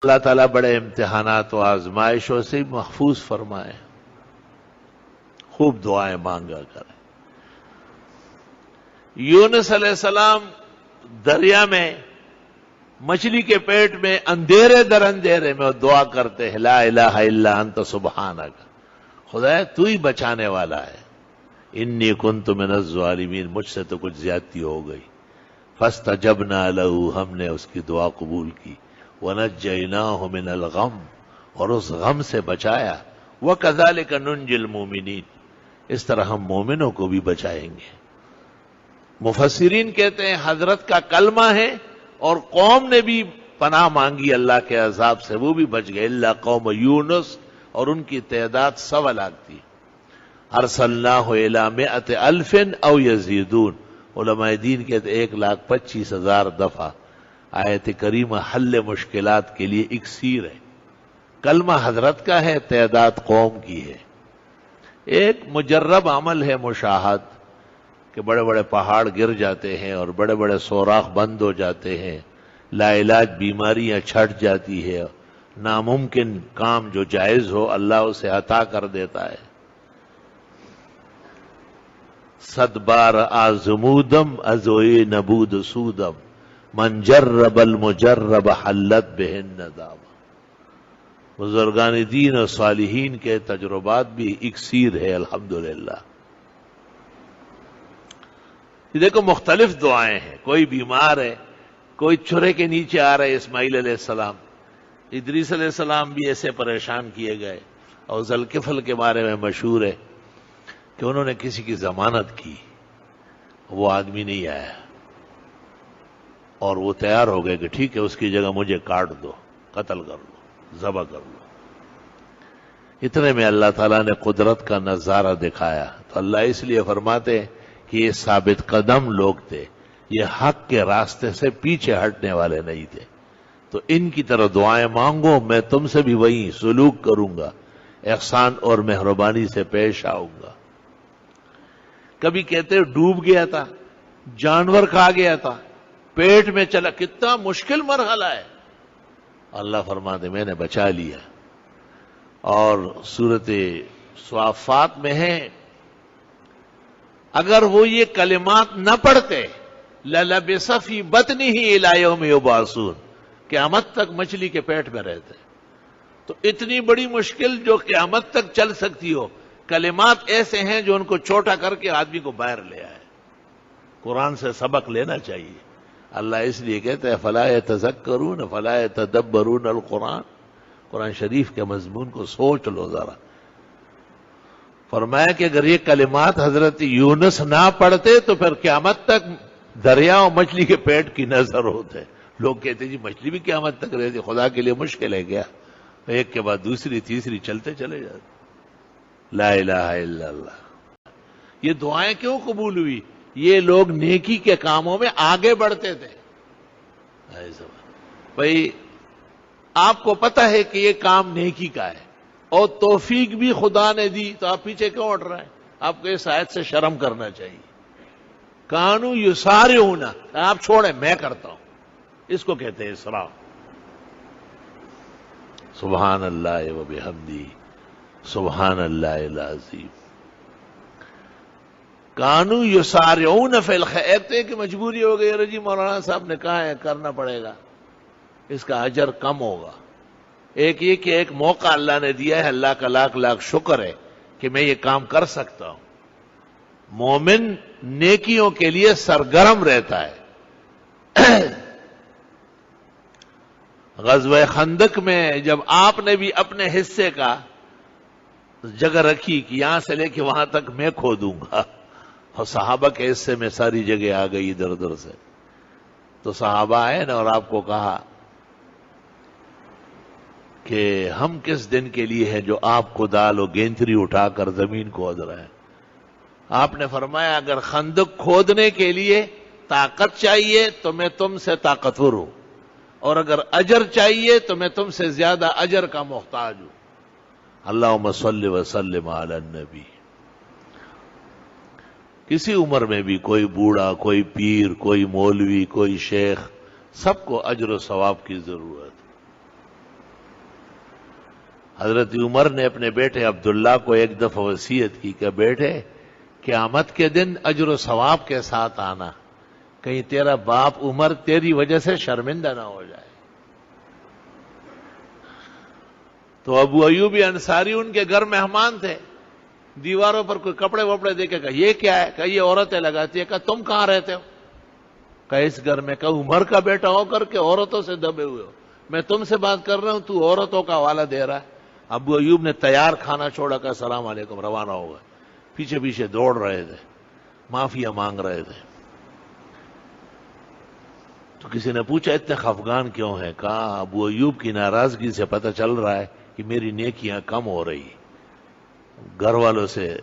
اللہ تعالیٰ بڑے امتحانات و آزمائشوں سے محفوظ فرمائے. خوب دعائیں مانگا کریں. یونس علیہ السلام دریا میں مچھلی کے پیٹ میں اندھیرے در اندھیرے میں دعا کرتے ہیں لا الہ الا انت سبحانک، خدا تو ہی بچانے والا ہے. انی کنت من الظالمین، مجھ سے تو کچھ زیادتی ہو گئی. فاستجبنا لہ، ہم نے اس کی دعا قبول کی. ونجیناہ من الغم، اور اس غم سے بچایا. وکذالک ننجی المؤمنین، اس طرح ہم مومنوں کو بھی بچائیں گے. مفسرین کہتے ہیں حضرت کا کلمہ ہے اور قوم نے بھی پناہ مانگی اللہ کے عذاب سے، وہ بھی بچ گئے. الا قوم یونس، اور ان کی تعداد 100 لاکھ تھی. ارسلناہ الی 100,000 او یزیدون، علماء دین کہتے 1,25,000 دفعہ. آیت کریمہ حل مشکلات کے لیے اکسیر ہے. کلمہ حضرت کا ہے، تعداد قوم کی ہے. ایک مجرب عمل ہے مشاہد، کہ بڑے بڑے پہاڑ گر جاتے ہیں اور بڑے بڑے سوراخ بند ہو جاتے ہیں، لا علاج بیماریاں چھٹ جاتی ہے. ناممکن کام جو جائز ہو اللہ اسے عطا کر دیتا ہے. 100 بار آزمودم ازوئے نبود سودم، من جرب المجرب حلت بہ الندامہ. بزرگان دین اور صالحین کے تجربات بھی اکسیر ہے الحمدللہ. یہ دیکھو مختلف دعائیں ہیں. کوئی بیمار ہے، کوئی چرے کے نیچے آ رہے اسماعیل علیہ السلام. ادریس علیہ السلام بھی ایسے پریشان کیے گئے. اور ذوالکفل کے بارے میں مشہور ہے کہ انہوں نے کسی کی ضمانت کی، وہ آدمی نہیں آیا، اور وہ تیار ہو گئے کہ ٹھیک ہے اس کی جگہ مجھے کاٹ دو، قتل کر لو، ذبح کر لو. اتنے میں اللہ تعالیٰ نے قدرت کا نظارہ دکھایا. تو اللہ اس لیے فرماتے ہیں کہ یہ ثابت قدم لوگ تھے، یہ حق کے راستے سے پیچھے ہٹنے والے نہیں تھے. تو ان کی طرح دعائیں مانگو، میں تم سے بھی وہی سلوک کروں گا، احسان اور مہربانی سے پیش آؤں گا. کبھی کہتے ڈوب گیا تھا، جانور کھا گیا تھا، پیٹ میں چلا، کتنا مشکل مرحلہ ہے. اللہ فرماتے میں نے بچا لیا. اور سورۃ صافات میں ہے اگر وہ یہ کلمات نہ پڑھتے لَلَبِثَ فِي بَطْنِهِ إِلَىٰ يَوْمِ يُبْعَثُونَ، قیامت تک مچھلی کے پیٹ میں رہتے. تو اتنی بڑی مشکل جو قیامت تک چل سکتی ہو، کلمات ایسے ہیں جو ان کو چھوٹا کر کے آدمی کو باہر لے آئے. قرآن سے سبق لینا چاہیے. اللہ اس لیے کہتے ہیں فَلَا يَتَذَكَّرُونَ فَلَا يَتَدَبَّرُونَ الْقُرْآنَ. قرآن شریف کے مضمون کو سوچ لو ذرا. فرمایا کہ اگر یہ کلمات حضرت یونس نہ پڑھتے تو پھر قیامت تک دریا و مچھلی کے پیٹ کی نظر ہوتے. لوگ کہتے جی مچھلی بھی قیامت تک رہتی، خدا کے لیے مشکل ہے کیا؟ ایک کے بعد دوسری تیسری چلتے چلے جاتے. لا الہ الا اللہ. یہ دعائیں کیوں قبول ہوئی؟ یہ لوگ نیکی کے کاموں میں آگے بڑھتے تھے. بھائی آپ کو پتہ ہے کہ یہ کام نیکی کا ہے اور توفیق بھی خدا نے دی، تو آپ پیچھے کیوں ہٹ رہے ہیں؟ آپ کو اس آیت سے شرم کرنا چاہیے. کانو یسارعون، آپ چھوڑیں میں کرتا ہوں، اس کو کہتے ہیں اسراء. سبحان اللہ و بحمدہ سبحان اللہ العظیم. کانو یسارعون فی الخیر. تو کہ مجبوری ہو گئی، ارے جی مولانا صاحب نے کہا ہے کرنا پڑے گا، اس کا اجر کم ہوگا. ایک یہ کہ ایک موقع اللہ نے دیا ہے، اللہ کا لاکھ لاکھ شکر ہے کہ میں یہ کام کر سکتا ہوں. مومن نیکیوں کے لیے سرگرم رہتا ہے. غزوہ خندق میں جب آپ نے بھی اپنے حصے کا جگہ رکھی کہ یہاں سے لے کے وہاں تک میں کھودوں گا، اور صحابہ کے حصے میں ساری جگہ آ گئی ادھر ادھر سے، تو صحابہ آئے نا اور آپ کو کہا کہ ہم کس دن کے لیے ہیں جو آپ کدال و گینتری اٹھا کر زمین کھود رہے ہیں. آپ نے فرمایا اگر خندق کھودنے کے لیے طاقت چاہیے تو میں تم سے طاقتور ہوں، اور اگر اجر چاہیے تو میں تم سے زیادہ اجر کا محتاج ہوں. اللہم صلی وسلم علی النبی. کسی عمر میں بھی کوئی بوڑھا، کوئی پیر، کوئی مولوی، کوئی شیخ، سب کو اجر و ثواب کی ضرورت. حضرت عمر نے اپنے بیٹے عبداللہ کو ایک دفعہ وصیت کی کہ بیٹے قیامت کے دن اجر و ثواب کے ساتھ آنا، کہیں تیرا باپ عمر تیری وجہ سے شرمندہ نہ ہو جائے۔ تو ابو ایوب انصاری ان کے گھر مہمان تھے، دیواروں پر کوئی کپڑے وپڑے دیکھے کہ یہ کیا ہے، کہ یہ عورتیں لگاتی ہے، کہ تم کہاں رہتے ہو، کہ اس گھر میں، کہ عمر کا بیٹا ہو کر کے عورتوں سے دبے ہوئے ہو، میں تم سے بات کر رہا ہوں، تو عورتوں کا حوالہ دے رہا ہے۔ ابو ایوب نے تیار کھانا چھوڑا کہ السلام علیکم، روانہ ہو گئے۔ پیچھے پیچھے دوڑ رہے تھے، معافیا مانگ رہے تھے۔ تو کسی نے پوچھا اتنے خفگان کیوں ہیں؟ کہا ابو ایوب کی ناراضگی سے پتہ چل رہا ہے کہ میری نیکیاں کم ہو رہی، گھر والوں سے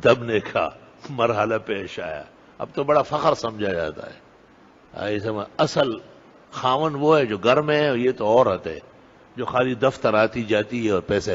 دبنے کا مرحلہ پیش آیا، اب تو بڑا فخر سمجھا جاتا ہے۔ اصل خاون وہ ہے جو گھر میں ہے، یہ تو عورت ہے جو خالی دفتر آتی جاتی ہے اور پیسے